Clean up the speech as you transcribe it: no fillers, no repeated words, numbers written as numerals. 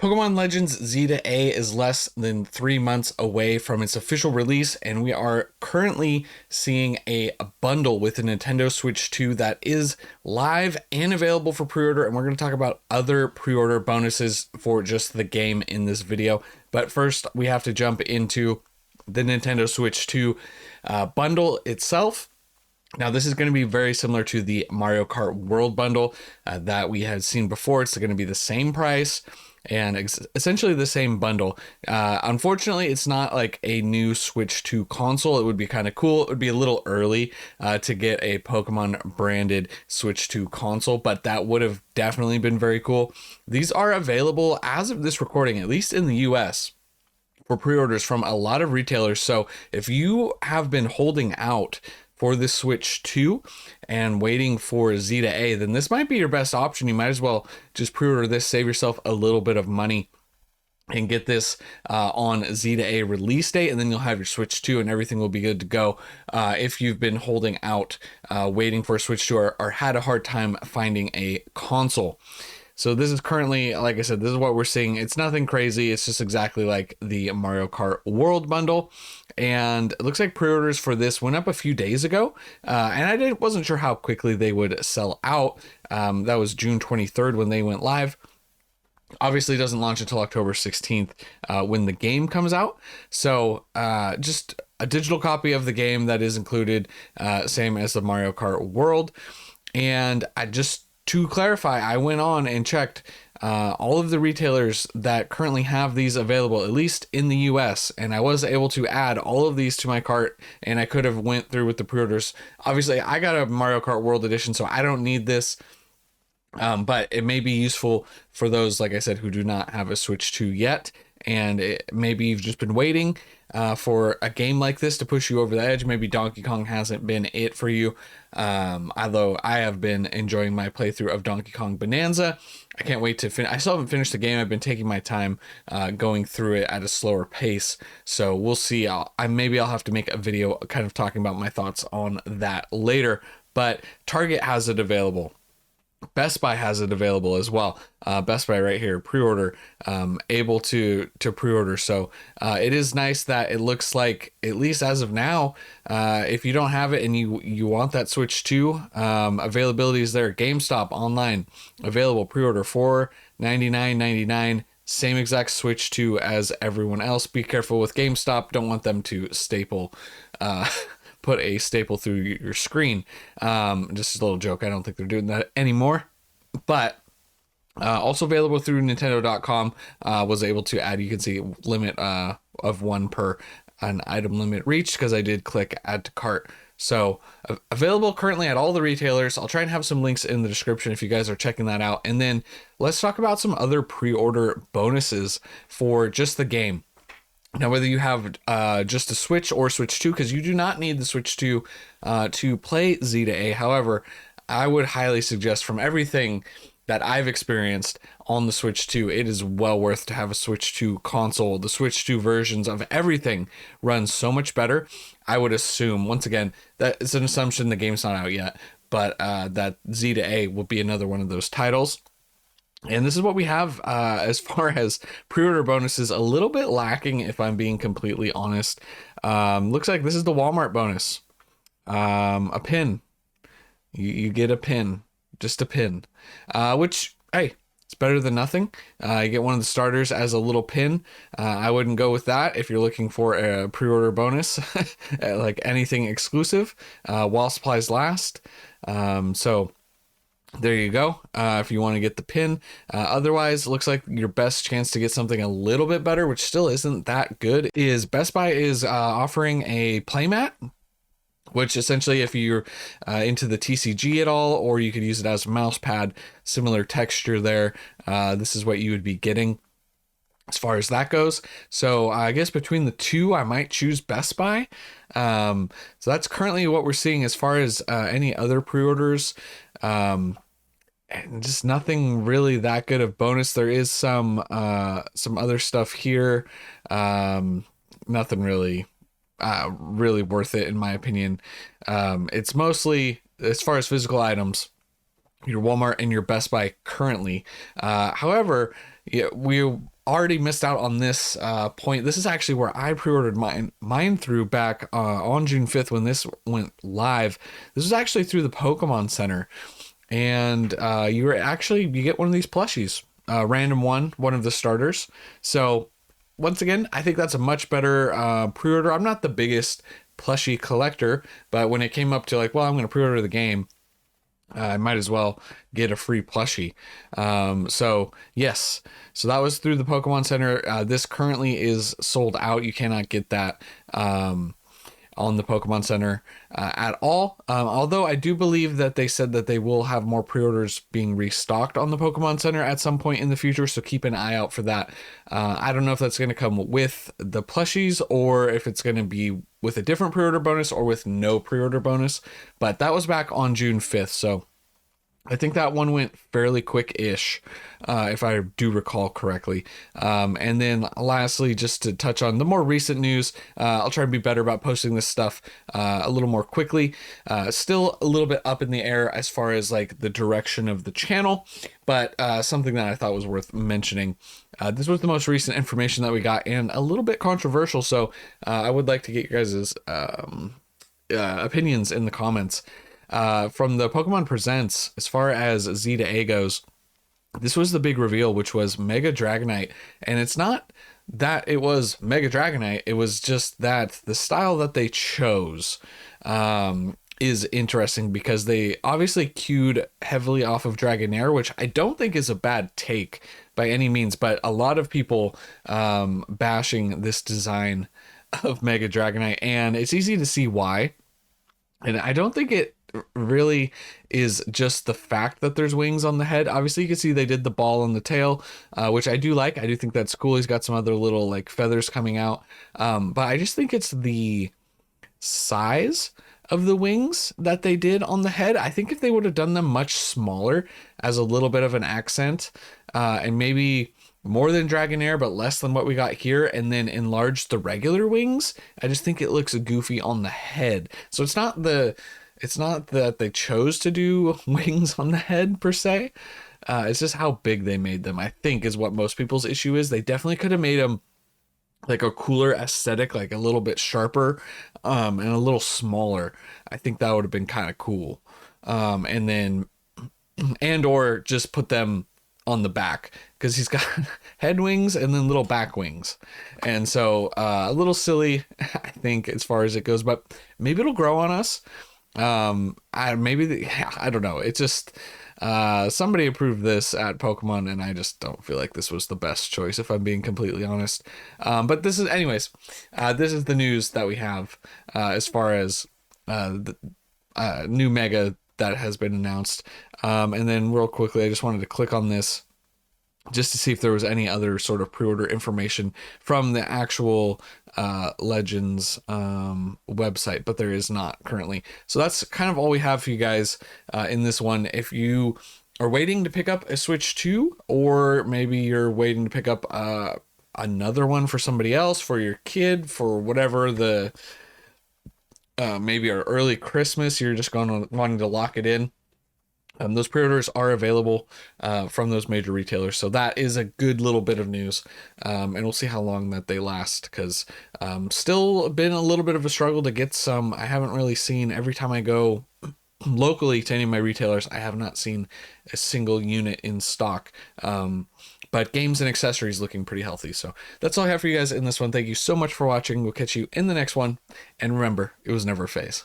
Pokemon Legends Z to A is less than 3 months away from its official release, and we are currently seeing a bundle with the Nintendo Switch 2 that is live and available for pre-order, and we're going to talk about other pre-order bonuses for just the game in this video. But first, we have to jump into the Nintendo Switch 2 bundle itself. Now, this is going to be very similar to the Mario Kart World bundle that we had seen before. It's going to be the same price and essentially the same bundle. Unfortunately, it's not like a new Switch 2 console. It would be kind of cool. It would be a little early to get a Pokemon branded Switch 2 console, but that would have definitely been very cool. These are available as of this recording, at least in the US, for pre-orders from a lot of retailers. So if you have been holding out for the Switch 2 and waiting for Z to A, then this might be your best option. You might as well just pre-order this, save yourself a little bit of money, and get this on Z to A release date, and then you'll have your Switch 2 and everything will be good to go. If you've been holding out, waiting for a Switch 2 or had a hard time finding a console. So this is currently, like I said, this is what we're seeing. It's nothing crazy. It's just exactly like the Mario Kart World bundle. And it looks like pre-orders for this went up a few days ago. And I wasn't sure how quickly they would sell out. That was June 23rd when they went live. Obviously, it doesn't launch until October 16th when the game comes out. So just a digital copy of the game that is included, same as the Mario Kart World. And to clarify, I went on and checked all of the retailers that currently have these available, at least in the US, and I was able to add all of these to my cart, and I could have went through with the pre-orders. Obviously, I got a Mario Kart World Edition, so I don't need this, but it may be useful for those, like I said, who do not have a Switch 2 yet, and maybe you've just been waiting for a game like this to push you over the edge. Maybe Donkey Kong hasn't been it for you. Although I have been enjoying my playthrough of Donkey Kong Bonanza. I can't wait to finish. I still haven't finished the game. I've been taking my time going through it at a slower pace. So we'll see. Maybe I'll have to make a video kind of talking about my thoughts on that later. But Target has it available. Best Buy has it available as well. Best Buy right here, pre-order, able to pre-order. So it is nice that it looks like, at least as of now, if you don't have it and you want that Switch 2, availability is there. GameStop online, available, pre-order $499.99. Same exact Switch 2 as everyone else. Be careful with GameStop. Don't want them to put a staple through your screen. Just a little joke. I don't think they're doing that anymore. But also available through Nintendo.com. Was able to add, you can see, limit of one per an item limit reached, because I did click add to cart. So available currently at all the retailers. I'll try and have some links in the description if you guys are checking that out. And then let's talk about some other pre-order bonuses for just the game. Now, whether you have just a Switch or Switch 2, because you do not need the Switch 2 to play Z to A. However, I would highly suggest, from everything that I've experienced on the Switch 2, it is well worth to have a Switch 2 console. The Switch 2 versions of everything run so much better. I would assume, once again, that it's an assumption, the game's not out yet, but that Z to A will be another one of those titles. And this is what we have as far as pre-order bonuses. A little bit lacking, if I'm being completely honest. Looks like this is the Walmart bonus. A pin. You get a pin. Just a pin. Which, hey, it's better than nothing. You get one of the starters as a little pin. I wouldn't go with that if you're looking for a pre-order bonus. Like anything exclusive. While supplies last. So there you go. If you want to get the pin. Otherwise, it looks like your best chance to get something a little bit better, which still isn't that good, is Best Buy is offering a playmat, which essentially, if you're into the TCG at all, or you could use it as a mouse pad, similar texture there, this is what you would be getting as far as that goes. So I guess between the two, I might choose Best Buy. So that's currently what we're seeing as far as any other pre-orders. And just nothing really that good of bonus. There is some other stuff here. Nothing really worth it, in my opinion. It's mostly, as far as physical items, your Walmart and your Best Buy currently. However, Yeah, we already missed out on this point. This is actually where I pre-ordered mine through back on June 5th when this went live. This was actually through the Pokemon Center, and you get one of these plushies, random one of the starters. So once again, I think that's a much better pre-order. I'm not the biggest plushie collector, but when it came up to like, well, I'm going to pre-order the game, I might as well get a free plushie. So yes, so that was through the Pokemon Center. This currently is sold out. You cannot get that on the Pokemon Center at all. Although I do believe that they said that they will have more pre-orders being restocked on the Pokemon Center at some point in the future. So keep an eye out for that. I don't know if that's going to come with the plushies or if it's going to be with a different pre-order bonus or with no pre-order bonus. But that was back on June 5th. So I think that one went fairly quick-ish, if I do recall correctly. And then lastly, just to touch on the more recent news, I'll try to be better about posting this stuff a little more quickly. Still a little bit up in the air as far as like the direction of the channel, but something that I thought was worth mentioning. This was the most recent information that we got and a little bit controversial, so I would like to get your guys' opinions in the comments. From the Pokemon Presents, as far as Z to A goes, this was the big reveal, which was Mega Dragonite. And it's not that it was Mega Dragonite, it was just that the style that they chose is interesting because they obviously cued heavily off of Dragonair, which I don't think is a bad take by any means, but a lot of people bashing this design of Mega Dragonite, and it's easy to see why. And I don't think it really is just the fact that there's wings on the head. Obviously, you can see they did the ball on the tail, which I do like. I do think that's cool. He's got some other little like feathers coming out. But I just think it's the size of the wings that they did on the head. I think if they would have done them much smaller as a little bit of an accent, and maybe more than Dragonair, but less than what we got here, and then enlarged the regular wings, I just think it looks goofy on the head. So it's not that they chose to do wings on the head per se. It's just how big they made them, I think, is what most people's issue is. They definitely could have made them like a cooler aesthetic, like a little bit sharper, and a little smaller. I think that would have been kind of cool. Or just put them on the back, because he's got head wings and then little back wings, and so a little silly, I think, as far as it goes, but maybe it'll grow on us. I don't know, it's just somebody approved this at Pokemon, and I just don't feel like this was the best choice, if I'm being completely honest. But this is the news that we have as far as the new Mega that has been announced. And then real quickly, I just wanted to click on this just to see if there was any other sort of pre-order information from the actual Legends website, but there is not currently. So that's kind of all we have for you guys in this one. If you are waiting to pick up a Switch 2, or maybe you're waiting to pick up another one for somebody else, for your kid, for whatever the maybe our early Christmas, you're just wanting to lock it in. Those pre-orders are available from those major retailers, so that is a good little bit of news, and we'll see how long that they last, because still been a little bit of a struggle to get some. I haven't really seen, every time I go locally to any of my retailers, I have not seen a single unit in stock. But games and accessories looking pretty healthy. So that's all I have for you guys in this one. Thank you so much for watching. We'll catch you in the next one. And remember, it was never a phase.